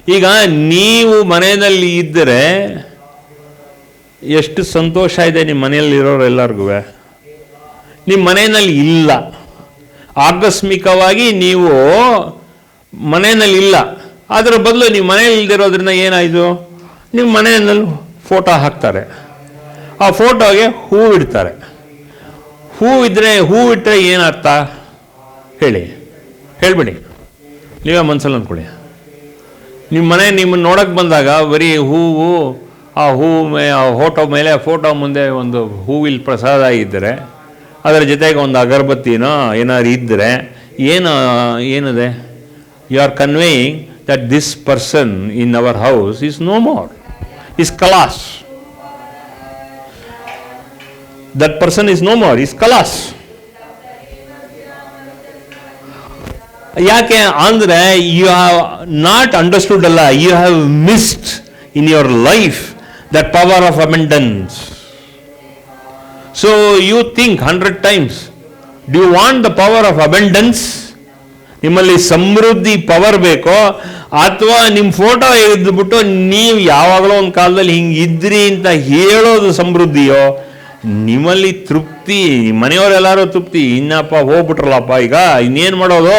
ಈಗ ನೀವು ಮನೆಯಲ್ಲಿ ಇದ್ದರೆ ಎಷ್ಟು ಸಂತೋಷ ಇದೆ ನಿಮ್ಮ ಮನೆಯಲ್ಲಿರೋರೆಲ್ಲರಿಗೂ. ನಿಮ್ಮ ಮನೆಯಲ್ಲಿ ಇಲ್ಲ, ಆಕಸ್ಮಿಕವಾಗಿ ನೀವು ಮನೆಯಲ್ಲಿ ಇಲ್ಲ, ಅದರ ಬದಲು ನೀವು ಮನೆಯಲ್ಲಿ ಇಲ್ದಿರೋದ್ರಿಂದ ಏನಾಯಿತು, ನಿಮ್ಮ ಮನೆಯಲ್ಲಿ ಫೋಟೋ ಹಾಕ್ತಾರೆ, ಆ ಫೋಟೋಗೆ ಹೂ ಇಡ್ತಾರೆ. ಹೂ ಇಟ್ಟರೆ ಏನರ್ಥ ಹೇಳ್ಬಿಡಿ, ನೀವೇ ಮನಸ್ಸಲ್ಲಿ ಅಂದ್ಕೊಳ್ಳಿ. ನಿಮ್ಮ ಮನೆ ನಿಮ್ಮನ್ನು ನೋಡೋಕ್ಕೆ ಬಂದಾಗ ಬರೀ ಹೂವು, ಆ ಫೋಟೋ ಮುಂದೆ ಒಂದು ಹೂವಿಲ್ ಪ್ರಸಾದ ಇದ್ದರೆ, ಅದರ ಜೊತೆಗೆ ಒಂದು ಅಗರಬತ್ತಿನೋ ಏನಾದ್ರು ಇದ್ದರೆ ಏನಿದೆ, you are conveying that this person in our house is no more, is ಕಲಾಸ್. That person is no more, is ಕಲಾಸ್. ಯಾಕೆ ಅಂದರೆ ಯು ಹ್ಯಾವ್ ನಾಟ್ ಅಂಡರ್ಸ್ಟುಡ್ ಅಲ್ಲ, you have missed in your life that power of abundance. So you think 100 times, do you want the power of abundance? ನಿಮ್ಮಲ್ಲಿ ಸಮೃದ್ಧಿ power ಬೇಕೋ, ಅಥವಾ ನಿಮ್ಮ photo ಎದ್ದುಬಿಟ್ಟು ನೀವು ಯಾವಾಗಲೂ ಒಂದು ಕಾಲದಲ್ಲಿ ಹಿಂಗಿದ್ರಿ ಅಂತ ಹೇಳೋದು ಸಮೃದ್ಧಿಯೋ? ನಿಮ್ಮಲ್ಲಿ ತೃಪ್ತಿ, ಮನೆಯವರೆಲ್ಲರೂ ತೃಪ್ತಿ, ಇನ್ನಪ್ಪ ಹೋಗ್ಬಿಟ್ರಲ್ಲಪ್ಪ, ಈಗ ಇನ್ನೇನು ಮಾಡೋದು,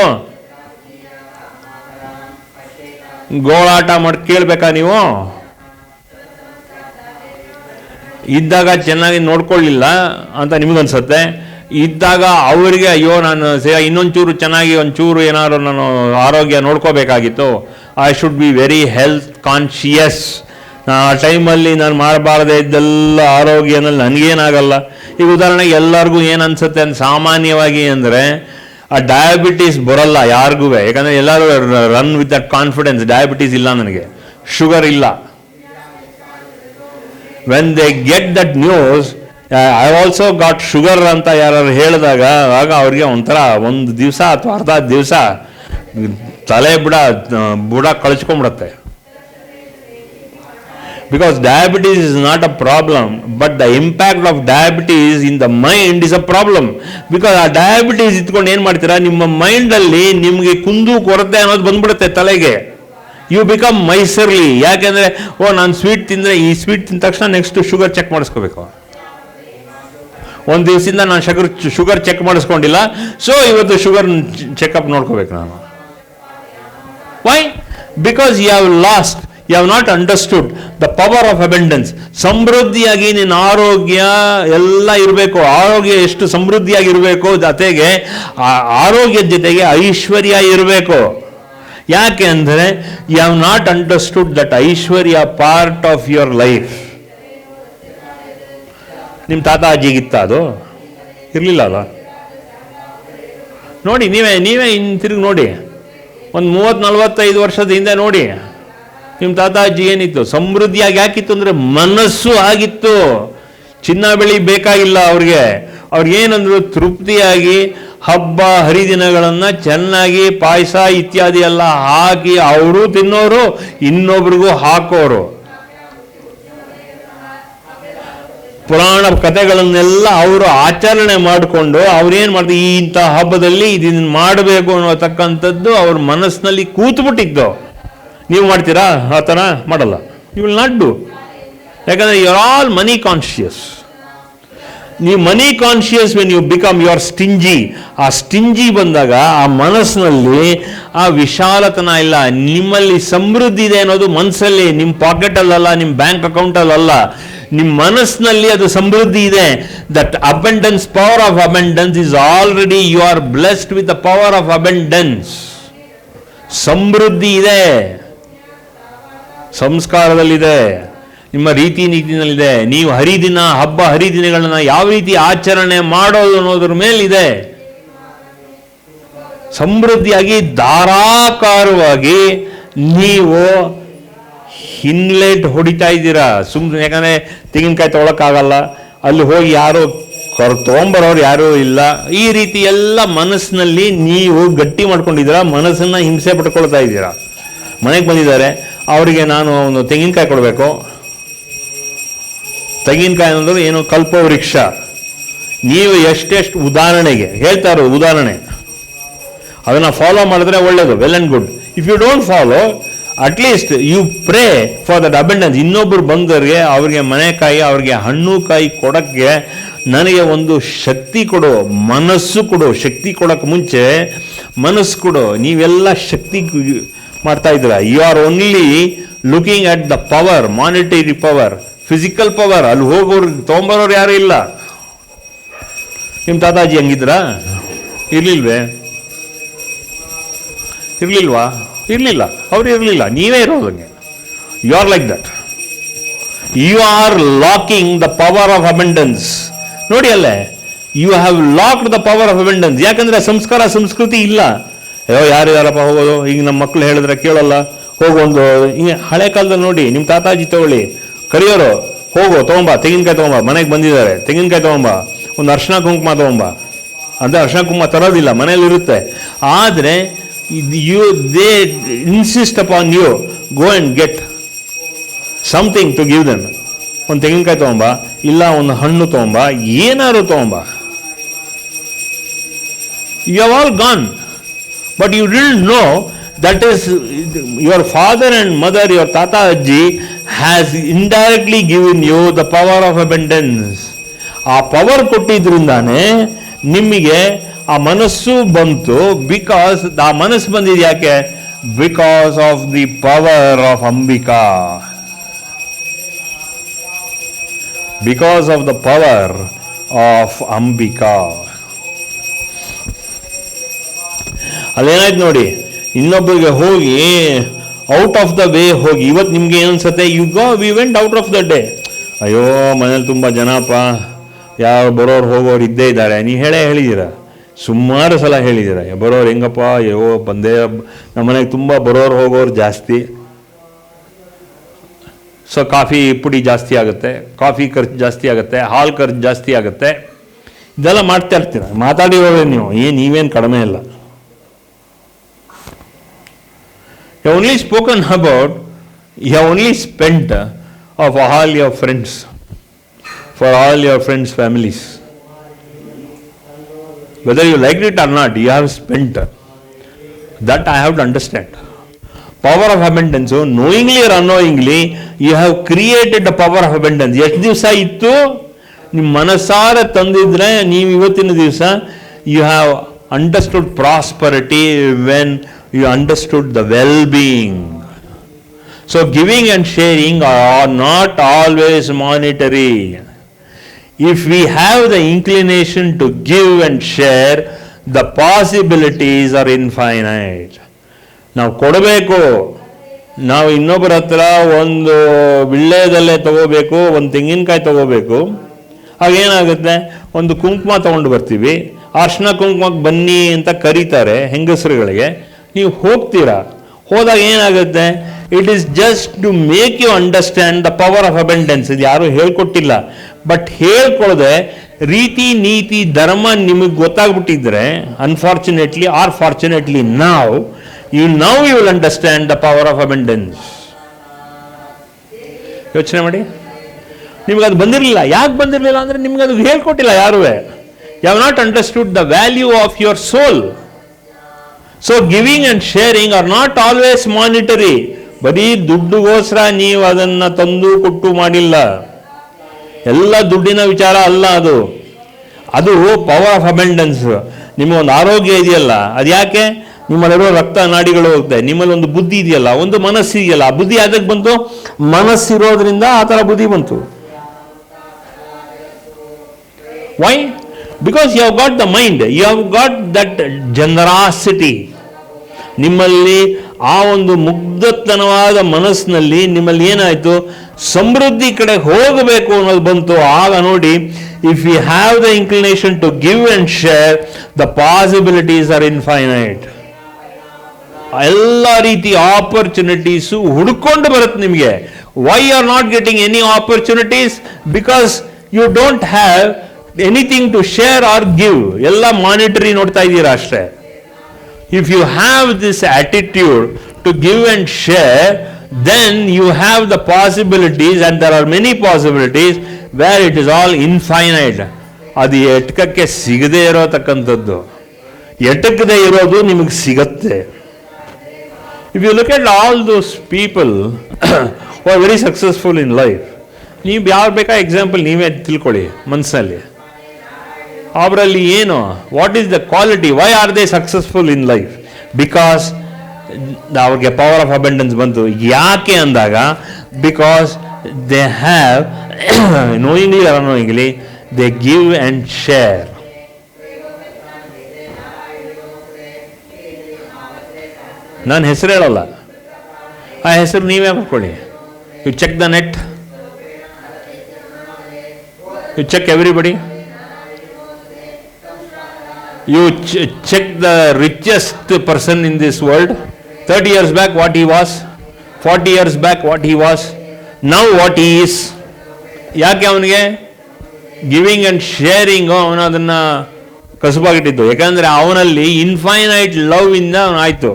ಗೋಳಾಟ ಮಾಡಿ ಕೇಳಬೇಕಾ ನೀವು? ಇದ್ದಾಗ ಚೆನ್ನಾಗಿ ನೋಡ್ಕೊಳ್ಳಿಲ್ಲ ಅಂತ ನಿಮಗನ್ಸುತ್ತೆ, ಇದ್ದಾಗ ಅವರಿಗೆ ಅಯ್ಯೋ ನಾನು ಇನ್ನೊಂಚೂರು ಚೆನ್ನಾಗಿ ಒಂಚೂರು ಏನಾದ್ರು ನಾನು ಆರೋಗ್ಯ ನೋಡ್ಕೋಬೇಕಾಗಿತ್ತು, I should be very health conscious, ಆ ಟೈಮಲ್ಲಿ ನಾನು ಮಾಡಬಾರ್ದೇ ಇದ್ದೆಲ್ಲ ಆರೋಗ್ಯನಲ್ಲಿ ನನಗೇನಾಗಲ್ಲ. ಈಗ ಉದಾಹರಣೆಗೆ ಎಲ್ಲರಿಗೂ ಏನು ಅನ್ಸುತ್ತೆ ಅಂತ ಸಾಮಾನ್ಯವಾಗಿ ಅಂದರೆ, ಆ ಡಯಾಬಿಟೀಸ್ ಬರೋಲ್ಲ ಯಾರಿಗೂ, ಯಾಕಂದರೆ ಎಲ್ಲರೂ run with that confidence, diabetes ಇಲ್ಲ ನನಗೆ, ಶುಗರ್ ಇಲ್ಲ. When they get that news, I also got sugar ಅಂತ ಯಾರು ಹೇಳಿದಾಗ, ಆಗ ಅವ್ರಿಗೆ ಒಂಥರ ಒಂದು ದಿವಸ ಅಥವಾ ಅರ್ಧ ದಿವಸ ತಲೆ ಬುಡ ಕಳಿಸ್ಕೊಂಡ್ಬಿಡುತ್ತೆ. Because diabetes is not a problem, but the impact of diabetes in the mind is a problem. Because ಆ ಡಯಾಬಿಟೀಸ್ ಇಟ್ಕೊಂಡು ಏನು ಮಾಡ್ತೀರಾ, ನಿಮ್ಮ ಮೈಂಡಲ್ಲಿ ನಿಮಗೆ ಕುಂದು ಕೊರತೆ ಅನ್ನೋದು ಬಂದ್ಬಿಡುತ್ತೆ ತಲೆಗೆ. You become miserly. ಯಾಕೆಂದರೆ ನಾನು ಸ್ವೀಟ್ ತಿಂದರೆ, ಈ ಸ್ವೀಟ್ ತಿಂದ ತಕ್ಷಣ ನೆಕ್ಸ್ಟ್ ಶುಗರ್ ಚೆಕ್ ಮಾಡಿಸ್ಕೋಬೇಕು. ಒಂದು ದಿವಸದಿಂದ ನಾನು ಶುಗರ್ ಚೆಕ್ ಮಾಡಿಸ್ಕೊಂಡಿಲ್ಲ, ಸೊ ಇವತ್ತು ಶುಗರ್ ಚೆಕಪ್ ನೋಡ್ಕೋಬೇಕು ನಾನು. Why? Because you have lost, you have not understood the power of abundance. ಸಮೃದ್ಧಿಯಾಗಿ ನಿನ್ನ ಆರೋಗ್ಯ ಎಲ್ಲ ಇರಬೇಕು. ಆರೋಗ್ಯ ಎಷ್ಟು ಸಮೃದ್ಧಿಯಾಗಿರಬೇಕು, ಜೊತೆಗೆ ಆರೋಗ್ಯದ ಜೊತೆಗೆ ಐಶ್ವರ್ಯ ಇರಬೇಕು. ಯಾಕೆ ಅಂದರೆ you have not understood that ಐಶ್ವರ್ಯ ಪಾರ್ಟ್ ಆಫ್ ಯುವರ್ ಲೈಫ್. ನಿಮ್ಮ ತಾತ ಅಜ್ಜಿಗಿತ್ತ ಅದು? ಇರಲಿಲ್ಲ ಅಲ್ಲ. ನೋಡಿ, ನೀವೇ ಇನ್ನು ತಿರುಗಿ ನೋಡಿ, ಒಂದು 30-45 ವರ್ಷದ ಹಿಂದೆ ನೋಡಿ, ನಿಮ್ಮ ತಾತ ಅಜ್ಜಿ ಏನಿತ್ತು? ಸಮೃದ್ಧಿಯಾಗಿ ಯಾಕಿತ್ತು ಅಂದರೆ ಮನಸ್ಸು ಆಗಿತ್ತು. ಚಿನ್ನ ಬೆಳಿ ಬೇಕಾಗಿಲ್ಲ ಅವ್ರಿಗೇನಂದ್ರು ತೃಪ್ತಿಯಾಗಿ ಹಬ್ಬ ಹರಿದಿನಗಳನ್ನು ಚೆನ್ನಾಗಿ ಪಾಯಸ ಇತ್ಯಾದಿ ಎಲ್ಲ ಹಾಕಿ ಅವರು ತಿನ್ನೋರು, ಇನ್ನೊಬ್ರಿಗೂ ಹಾಕೋರು. ಪುರಾಣ ಕಥೆಗಳನ್ನೆಲ್ಲ ಅವರು ಆಚರಣೆ ಮಾಡಿಕೊಂಡು ಅವ್ರೇನು ಮಾಡ್ತಾರೆ, ಇಂಥ ಹಬ್ಬದಲ್ಲಿ ಇದನ್ನು ಮಾಡಬೇಕು ಅನ್ನೋತಕ್ಕಂಥದ್ದು ಅವ್ರ ಮನಸ್ಸಿನಲ್ಲಿ ಕೂತ್ಬಿಟ್ಟಿದ್ದು. ನೀವು ಮಾಡ್ತೀರಾ? ಆ ಥರ ಮಾಡಲ್ಲ. You will not do. ಯಾಕಂದರೆ you are all money conscious. ನೀವು money conscious when you become you are stingy. ಆ ಸ್ಟಿಂಜಿ ಬಂದಾಗ ಆ ಮನಸ್ಸಿನಲ್ಲಿ ಆ ವಿಶಾಲತನ ಇಲ್ಲ. ನಿಮ್ಮಲ್ಲಿ ಸಮೃದ್ಧಿ ಇದೆ ಅನ್ನೋದು ಮನಸ್ಸಲ್ಲಿ, ನಿಮ್ಮ ಪಾಕೆಟಲ್ಲಲ್ಲ, ನಿಮ್ಮ ಬ್ಯಾಂಕ್ ಅಕೌಂಟಲ್ಲ, ನಿಮ್ಮ ಮನಸ್ಸಿನಲ್ಲಿ ಅದು ಸಮೃದ್ಧಿ ಇದೆ. That abundance, power of abundance is already, you are blessed with the power of abundance. ಸಮೃದ್ಧಿ ಇದೆ, ಸಂಸ್ಕಾರದಲ್ಲಿದೆ, ನಿಮ್ಮ ರೀತಿ ನೀತಿನಲ್ಲಿದೆ. ನೀವು ಹರಿದಿನ, ಹಬ್ಬ ಹರಿದಿನಗಳನ್ನ ಯಾವ ರೀತಿ ಆಚರಣೆ ಮಾಡೋದು ಅನ್ನೋದ್ರ ಮೇಲಿದೆ. ಸಮೃದ್ಧಿಯಾಗಿ ಧಾರಾಕಾರವಾಗಿ ನೀವು ಹಿನ್ಲೆಟ್ ಹೊಡಿತಾ ಇದ್ದೀರಾ ಸುಮ್ಮನೆ. ಯಾಕಂದರೆ ತೆಂಗಿನಕಾಯಿ ತೊಗೊಳಕ್ಕಾಗಲ್ಲ, ಅಲ್ಲಿ ಹೋಗಿ ಯಾರು ತೊಗೊಂಬರೋರು ಯಾರೂ ಇಲ್ಲ. ಈ ರೀತಿ ಎಲ್ಲ ಮನಸ್ಸಿನಲ್ಲಿ ನೀವು ಗಟ್ಟಿ ಮಾಡ್ಕೊಂಡಿದ್ದೀರಾ, ಮನಸ್ಸನ್ನು ಹಿಂಸೆ ಪಡ್ಕೊಳ್ತಾ ಇದ್ದೀರಾ. ಮನೆಗೆ ಬಂದಿದ್ದಾರೆ, ಅವರಿಗೆ ನಾನು ಒಂದು ತೆಂಗಿನಕಾಯಿ ಕೊಡಬೇಕು. ತೆಂಗಿನಕಾಯಿ ಅನ್ನೋದು ಏನು, ಕಲ್ಪವೃಕ್ಷ. ನೀವು ಎಷ್ಟೆಷ್ಟು ಉದಾಹರಣೆಗೆ ಹೇಳ್ತಾ ಇರೋದು, ಉದಾಹರಣೆ ಅದನ್ನು ಫಾಲೋ ಮಾಡಿದ್ರೆ ಒಳ್ಳೆಯದು, well and good. If you don't follow, at least you pray for that abundance. ಇನ್ನೊಬ್ರು ಬಂದವ್ರಿಗೆ, ಅವ್ರಿಗೆ ಮನೆಕಾಯಿ, ಅವ್ರಿಗೆ ಹಣ್ಣು ಕಾಯಿ ಕೊಡೋಕ್ಕೆ ನನಗೆ ಒಂದು ಶಕ್ತಿ ಕೊಡು, ಮನಸ್ಸು ಕೊಡು. ಶಕ್ತಿ ಕೊಡೋಕ್ಕೆ ಮುಂಚೆ ಮನಸ್ಸು ಕೊಡು. ನೀವೆಲ್ಲ ಶಕ್ತಿ ಮಾಡ್ತಾ ಇದ್ದೀರಾ. You are only looking at the power, monetary power, physical power. ಅಲ್ಲಿ ಹೋಗೋರು ತೊಗೊಂಬರೋರು ಯಾರು ಇಲ್ಲ. ನಿಮ್ಮ ತಾತಾಜಿ ಹಂಗಿದ್ರಾ? ಇರ್ಲಿಲ್ವೇ? ಇರ್ಲಿಲ್ವಾ? ಇರಲಿಲ್ಲ. ಅವ್ರು ಇರಲಿಲ್ಲ, ನೀವೇ ಇರೋದಂಗೆ. You are like that. You are locking the power of abundance. ನೋಡಿ ಅಲ್ಲೇ, you have locked the power of abundance. ಯಾಕಂದ್ರೆ ಸಂಸ್ಕಾರ ಸಂಸ್ಕೃತಿ ಇಲ್ಲ. ಅಯ್ಯೋ ಯಾರಿದಾರಪ್ಪ ಹೋಗೋದು, ಈಗ ನಮ್ಮ ಮಕ್ಕಳು ಹೇಳಿದ್ರೆ ಕೇಳಲ್ಲ, ಹೋಗೊಂದು ಹಿಂಗೆ ಹಳೆ ಕಾಲದಲ್ಲಿ ನೋಡಿ, ನಿಮ್ಮ ತಾತಾಜಿ ತಗೊಳ್ಳಿ, ಕರಿಯೋರು, ಹೋಗೋ ತೊಗೊಂಬ, ತೆಂಗಿನಕಾಯಿ ತೊಗೊಂಬ, ಮನೆಗೆ ಬಂದಿದ್ದಾರೆ ತೆಂಗಿನಕಾಯಿ ತೊಗೊಂಬ, ಒಂದು ಅರ್ಶಿನ ಕುಂಕುಮ ತೊಗೊಂಬ. ಅಂದರೆ ಅರ್ಶಿನ ಕುಂಕುಮ ತರೋದಿಲ್ಲ, ಮನೇಲಿ ಇರುತ್ತೆ. ಆದರೆ they insist upon you, go and get something to give them. ಒಂದು ತೆಂಗಿನಕಾಯಿ ತೊಗೊಂಬ, ಇಲ್ಲ ಒಂದು ಹಣ್ಣು ತೊಗೊಂಬ, ಏನಾದ್ರು ತೊಗೊಂಬ. You have all gone, but you didn't know that is your father and mother, your tata ajji has indirectly given you the power of abundance. ಆ ಪವರ್ ಕೊಟ್ಟಿದ್ರಿಂದಾನೆ ನಿಮಗೆ ಆ ಮನಸ್ಸು ಬಂತು. ಬಿಕಾಸ್ ಆ ಮನಸ್ಸು ಬಂದಿದೆ ಯಾಕೆ? Because of the power of Ambika. Because of the power of Ambika. ಅಲ್ಲೇನಾಯ್ತು ನೋಡಿ, ಇನ್ನೊಬ್ಬರಿಗೆ ಹೋಗಿ ಔಟ್ ಆಫ್ ದ ವೇ ಹೋಗಿ. ಇವತ್ತು ನಿಮ್ಗೆ ಏನು ಅನ್ಸುತ್ತೆ? We went out of the day. ಅಯ್ಯೋ ಮನೇಲಿ ತುಂಬ ಜನಪ್ಪ, ಯಾರು ಬರೋರು ಹೋಗೋರು ಇದ್ದೇ ಇದ್ದಾರೆ. ನೀವು ಹೇಳಿದ್ದೀರ, ಸುಮಾರು ಸಲ ಹೇಳಿದ್ದೀರ. ಬರೋರು ಹೆಂಗಪ್ಪ, ಅಯ್ಯೋ ಬಂದೇ, ನಮ್ಮ ಮನೆಗೆ ತುಂಬ ಬರೋರು ಹೋಗೋರು ಜಾಸ್ತಿ. ಸೊ ಕಾಫಿ ಪುಡಿ ಜಾಸ್ತಿ ಆಗುತ್ತೆ, ಕಾಫಿ ಖರ್ಚು ಜಾಸ್ತಿ ಆಗುತ್ತೆ, ಹಾಲು ಖರ್ಚು ಜಾಸ್ತಿ ಆಗುತ್ತೆ. ಇದೆಲ್ಲ ಮಾಡ್ತಾ ಇರ್ತೀರ. ಮಾತಾಡಿರೋರೆ ನೀವು, ನೀವೇನು ಕಡಿಮೆ ಇಲ್ಲ. You have only spoken about, you have only spent of all your friends, for all your friends' families. Whether you liked it or not, you have spent. That I have to understand. Power of abundance, knowingly or unknowingly, you have created the power of abundance. ಎಷ್ಟು ದಿವಸ ಇತ್ತು? ನಿಮ್ಮ ಮನಸಾರ ತಂದಿದ್ರೆ ನೀವು ಇವತ್ತಿನ ದಿವಸ you have understood prosperity when you understood the well-being. So giving and sharing are not always monetary. If we have the inclination to give and share, the possibilities are infinite. ನಾವು ಕೊಡಬೇಕು, ನಾವು ಇನ್ನೊಬ್ಬರ ಹತ್ರ ಒಂದು ವಿಳ್ಳೆದಲ್ಲೇ ತಗೋಬೇಕು, ಒಂದು ತೆಂಗಿನಕಾಯಿ ತಗೋಬೇಕು. ಹಾಗೇನಾಗುತ್ತೆ, ಒಂದು ಕುಂಕುಮ ತಗೊಂಡು ಬರ್ತೀವಿ, ಅರ್ಶಿನ ಕುಂಕುಮಕ್ಕೆ ಬನ್ನಿ ಅಂತ ಕರೀತಾರೆ ಹೆಂಗಸರುಗಳಿಗೆ. ನೀವು ಹೋಗ್ತೀರಾ, ಹೋದಾಗ ಏನಾಗುತ್ತೆ? It is just to make you understand the power of abundance. ಇದು ಯಾರು ಹೇಳ್ಕೊಟ್ಟಿಲ್ಲ, ಬಟ್ ಹೇಳ್ಕೊಡದೆ ರೀತಿ ನೀತಿ ಧರ್ಮ ನಿಮಗೆ ಗೊತ್ತಾಗ್ಬಿಟ್ಟಿದ್ರೆ, ಅನ್ಫಾರ್ಚುನೇಟ್ಲಿ ಆರ್ ಫಾರ್ಚುನೇಟ್ಲಿ ನಾವು you will understand the power of abundance. ಯೋಚನೆ ಮಾಡಿ, ನಿಮಗದು ಬಂದಿರಲಿಲ್ಲ. ಯಾಕೆ ಬಂದಿರಲಿಲ್ಲ ಅಂದರೆ ನಿಮ್ಗದು ಹೇಳ್ಕೊಟ್ಟಿಲ್ಲ ಯಾರೂ. You have not understood the value of your soul. So giving and sharing are not always monetary. ಬರೀ ದುಡ್ಡುಗೋಸ್ಕರ ನೀವು ಅದನ್ನು ತಂದು ಕೊಟ್ಟು ಮಾಡಿಲ್ಲ. ಎಲ್ಲ ದುಡ್ಡಿನ ವಿಚಾರ ಅಲ್ಲ ಅದು. ಅದು ಪವರ್ ಆಫ್ ಅಬೆಂಡೆನ್ಸ್. ನಿಮಗೊಂದು ಆರೋಗ್ಯ ಇದೆಯಲ್ಲ, ಅದು ಯಾಕೆ? ನಿಮ್ಮಲ್ಲಿರೋ ರಕ್ತ ನಾಡಿಗಳು ಹೋಗುತ್ತೆ. ನಿಮ್ಮಲ್ಲಿ ಒಂದು ಬುದ್ಧಿ ಇದೆಯಲ್ಲ, ಒಂದು ಮನಸ್ಸು ಇದೆಯಲ್ಲ, ಆ ಬುದ್ಧಿ ಅದಕ್ಕೆ ಬಂತು? ಮನಸ್ಸಿರೋದ್ರಿಂದ ಆ ಥರ ಬುದ್ಧಿ ಬಂತು. Why? Because you have got the mind, you have got that generosity. ನಿಮ್ಮಲ್ಲಿ ಆ ಒಂದು ಮುಗ್ಧತನವಾದ ಮನಸ್ಸಿನಲ್ಲಿ ನಿಮ್ಮಲ್ಲಿ ಏನಾಯಿತು? ಸಮೃದ್ಧಿ ಕಡೆ ಹೋಗಬೇಕು ಅನ್ನೋದು ಬಂತು. ಆಗ ನೋಡಿ, if you have the inclination to give and share, the possibilities are infinite. ಎಲ್ಲ ರೀತಿ ಆಪರ್ಚುನಿಟೀಸು ಹುಡ್ಕೊಂಡು ಬರುತ್ತೆ ನಿಮಗೆ. Why are not getting any opportunities? Because you don't have anything to share or give. ಎಲ್ಲ ಮಾನಿಟರಿ ನೋಡ್ತಾ ಇದ್ದೀರಾ ಅಷ್ಟೇ. If you have this attitude to give and share, then you have the possibilities, and there are many possibilities where it is all infinite. ಅದು ಎಟ್ಕಕ್ಕೆ ಸಿಗದೇ ಇರೋತಕ್ಕಂಥದ್ದು. ಎಟಕದೇ ಇರೋದು ನಿಮಗೆ ಸಿಗತ್ತೆ. If you look at all those people who are very successful in life, ನೀವು ಯಾರು ಬೇಕಾ example ನೀವೇ ತಿಳ್ಕೊಳ್ಳಿ ಮನಸ್ಸಲ್ಲಿ. ಅವರಲ್ಲಿ ಏನು, what is the quality, why are they successful in life? Because ಅವ್ರಿಗೆ ಪವರ್ ಆಫ್ ಅಬೆಂಡೆನ್ಸ್ ಬಂತು. ಯಾಕೆ ಅಂದಾಗ, because they have knowingly or unknowingly they give and share. ನಾನು ಹೆಸರು ಹೇಳಲ್ಲ, ಆ ಹೆಸರು ನೀವೇ ಹಾಕೊಳ್ಳಿ. You check the net, you check everybody, you check the richest person in this world. 30 years back what he was, 40 years back what he was, now what he is. ಯಾಕೆ ಅವನಿಗೆ giving and sharing ಅವನು ಅದನ್ನು ಕಸುಬಾಗಿಟ್ಟಿದ್ದು? ಯಾಕಂದರೆ ಅವನಲ್ಲಿ infinite love ಇಂದ ಅವನಾಯಿತು.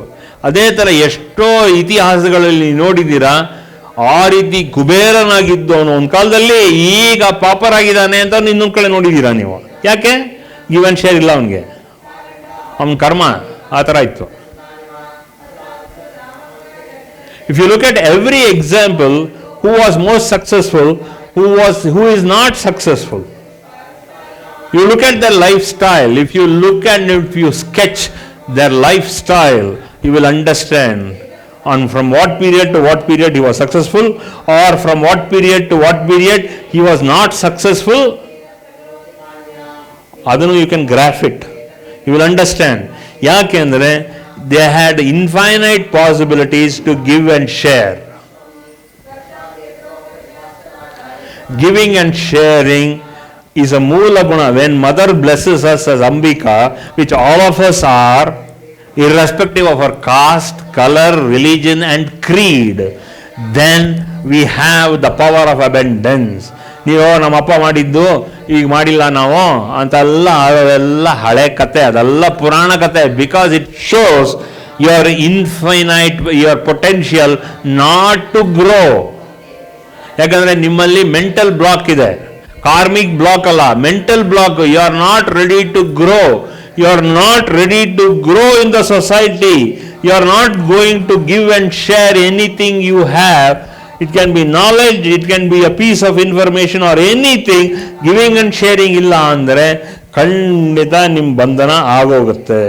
ಅದೇ ಥರ ಎಷ್ಟೋ ಇತಿಹಾಸಗಳಲ್ಲಿ ನೋಡಿದ್ದೀರಾ, ಆ ರೀತಿ ಕುಬೇರನಾಗಿದ್ದು ಅವನು ಒಂದು ಕಾಲದಲ್ಲಿ, ಈಗ ಪಾಪರ್ ಆಗಿದ್ದಾನೆ ಅಂತ ಇನ್ನೊಂದು ಕಡೆ ನೋಡಿದ್ದೀರಾ ನೀವು. ಯಾಕೆ? ಗಿವ್ ಆ್ಯಂಡ್ ಶೇರ್ ಇಲ್ಲ ಅವನಿಗೆ, ಅವನ ಕರ್ಮ ಆ ಥರ ಇತ್ತು. If you look at every example, who was most successful, who is not successful. You look at their lifestyle. If you look and if you sketch their lifestyle, you will understand on from what period to what period he was successful, or from what period to what period he was not successful. Adanu you can graph it. You will understand. ಯಾಕೆ ಅಂದರೆ they had infinite possibilities to give and share. Giving and sharing is a moola guna. When mother blesses us as Ambika, which all of us are, irrespective of our caste, color, religion and creed, then we have the power of abundance. ನೀವು ನಮ್ಮಪ್ಪ ಮಾಡಿದ್ದು ಈಗ ಮಾಡಿಲ್ಲ ನಾವು ಅಂತೆಲ್ಲ ಅದೆಲ್ಲ ಹಳೆ ಕತೆ, ಅದೆಲ್ಲ ಪುರಾಣ ಕತೆ. Because it shows your infinite, your potential not to grow. ಯಾಕಂದರೆ ನಿಮ್ಮಲ್ಲಿ ಮೆಂಟಲ್ ಬ್ಲಾಕ್ ಇದೆ, ಕಾರ್ಮಿಕ್ ಬ್ಲಾಕ್ ಅಲ್ಲ, mental block. You are not ready to grow. You are not ready to grow in the society. You are not going to give and share anything you have. It can be knowledge, it can be a piece of information or anything. Giving and sharing ಇಲ್ಲ ಅಂದರೆ ಖಂಡಿತ ನಿಮ್ಮ ಬಂಧನ ಆಗೋಗುತ್ತೆ.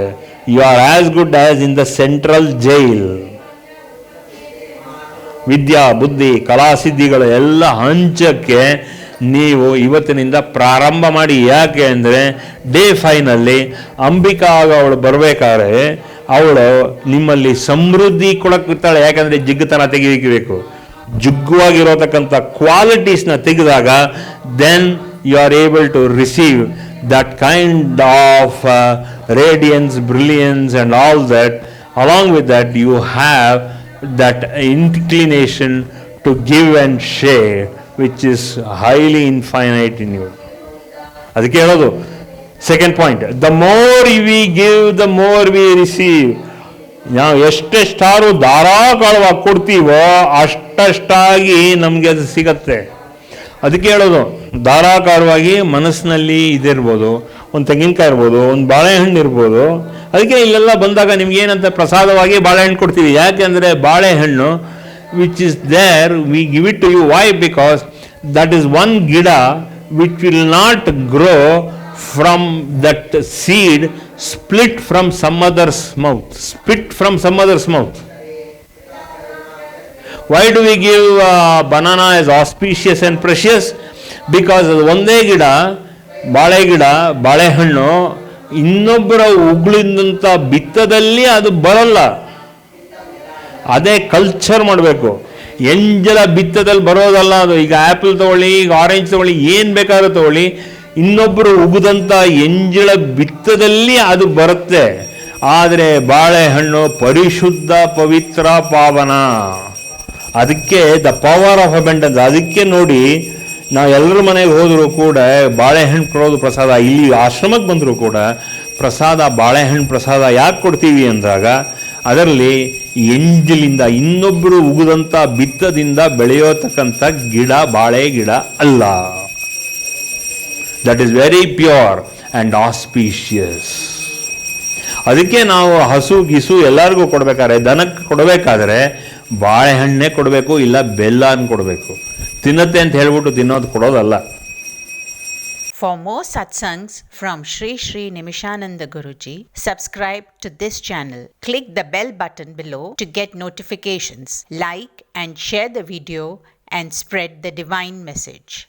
You are as good as in the central jail. ವಿದ್ಯಾ ಬುದ್ಧಿ ಕಲಾಸಿದ್ಧಿಗಳು ಎಲ್ಲ ಹಂಚಕ್ಕೆ ನೀವು ಇವತ್ತಿನಿಂದ ಪ್ರಾರಂಭ ಮಾಡಿ. ಯಾಕೆ ಅಂದರೆ ಡೇ 5ನಲ್ಲಿ ಅಂಬಿಕಾ ಅವಳು ಬರಬೇಕಾದ್ರೆ ಅವಳು ನಿಮ್ಮಲ್ಲಿ ಸಮೃದ್ಧಿ ಕೊಡಕ್ಕಿರ್ತಾಳೆ. ಯಾಕಂದರೆ ಜಿಗ್ಗುತನ ತೆಗಿಬೇಕು, ಜುಗ್ಗುವಾಗಿರೋತಕ್ಕಂಥ ಕ್ವಾಲಿಟೀಸ್ನ ತೆಗೆದಾಗ then you are able to receive that kind of radiance, brilliance and all that. Along with that you have that inclination to give and share, which is highly infinite in you. ಅದಕ್ಕೆ ಹೇಳೋದು second point, the more we give the more we receive. ನಾವು ಎಷ್ಟೆಷ್ಟಾರು ಧಾರಾಕಾರವಾಗಿ ಕೊಡ್ತೀವೋ ಅಷ್ಟಷ್ಟಾಗಿ ನಮಗೆ ಅದು ಸಿಗತ್ತೆ. ಅದಕ್ಕೆ ಹೇಳೋದು ಧಾರಾಕಾರವಾಗಿ ಮನಸ್ಸಿನಲ್ಲಿ ಇದಿರ್ಬೋದು, ಒಂದು ತೆಂಗಿನಕಾಯಿ ಇರ್ಬೋದು, ಒಂದು ಬಾಳೆಹಣ್ಣು ಇರ್ಬೋದು. ಅದಕ್ಕೆ ಇಲ್ಲೆಲ್ಲ ಬಂದಾಗ ನಿಮ್ಗೆ ಏನಂತ ಪ್ರಸಾದವಾಗಿ ಬಾಳೆಹಣ್ಣು ಕೊಡ್ತೀವಿ. ಯಾಕೆ ಅಂದರೆ ಬಾಳೆಹಣ್ಣು which is there, we give it to you. Why? Because that is one gida which will not grow from that seed split from some other's mouth. Why do we give banana as auspicious and precious? Because ಒಂದೇ ಗಿಡ, ಬಾಳೆ ಗಿಡ, ಬಾಳೆಹಣ್ಣು ಇನ್ನೊಬ್ಬರ ಉಗುಳಿದಂಥ ಬಿತ್ತದಲ್ಲಿ ಅದು ಬರಲ್ಲ. ಅದೇ culture ಮಾಡಬೇಕು. ಎಂಜಲ ಬಿತ್ತದಲ್ಲಿ ಬರೋದಲ್ಲ ಅದು. ಈಗ ಆ್ಯಪಲ್ ತೊಗೊಳ್ಳಿ, ಈಗ ಆರೆಂಜ್ ತೊಗೊಳ್ಳಿ, ಏನು ಬೇಕಾದ್ರೂ ತೊಗೊಳ್ಳಿ, ಇನ್ನೊಬ್ಬರು ಉಗಿದಂಥ ಎಂಜಲ ಬಿತ್ತದಲ್ಲಿ ಅದು ಬರುತ್ತೆ. ಆದರೆ ಬಾಳೆಹಣ್ಣು ಪರಿಶುದ್ಧ, ಪವಿತ್ರ, ಪಾವನ. ಅದಕ್ಕೆ ದ ಪವರ್ ಆಫ್ ಅಬೆಂಡೆನ್ಸ್. ಅದಕ್ಕೆ ನೋಡಿ, ನಾವು ಎಲ್ಲರ ಮನೆಗೆ ಹೋದರೂ ಕೂಡ ಬಾಳೆಹಣ್ಣು ಕೊಡೋದು ಪ್ರಸಾದ. ಇಲ್ಲಿ ಆಶ್ರಮಕ್ಕೆ ಬಂದರೂ ಕೂಡ ಪ್ರಸಾದ, ಬಾಳೆಹಣ್ಣು ಪ್ರಸಾದ ಯಾಕೆ ಕೊಡ್ತೀವಿ ಅಂದಾಗ ಅದರಲ್ಲಿ ಎಂಜಲಿಂದ, ಇನ್ನೊಬ್ಬರು ಉಗಿದಂಥ ಬಿತ್ತದಿಂದ ಬೆಳೆಯೋತಕ್ಕಂಥ ಗಿಡ ಬಾಳೆ ಗಿಡ ಅಲ್ಲ. That is very pure and auspicious. ಅದಕ್ಕೆ ನಾವು ಹಸು ಗಿಸು ಎಲ್ಲರಿಗೂ ಕೊಡ್ಬೇಕಾದ್ರೆ, ದನಕ್ಕೆ ಕೊಡಬೇಕಾದ್ರೆ ಬಾಳೆಹಣ್ಣೆ ಕೊಡಬೇಕು, ಇಲ್ಲ ಬೆಲ್ಲನ ಕೊಡಬೇಕು. ತಿನ್ನತ್ತೆ ಅಂತ ಹೇಳ್ಬಿಟ್ಟು ತಿನ್ನೋದು ಕೊಡೋದಲ್ಲ. For more satsangs from Sri Sri Nimishananda Guruji, subscribe to this channel. Click the bell button below to get notifications. Like and share the video and spread the divine message.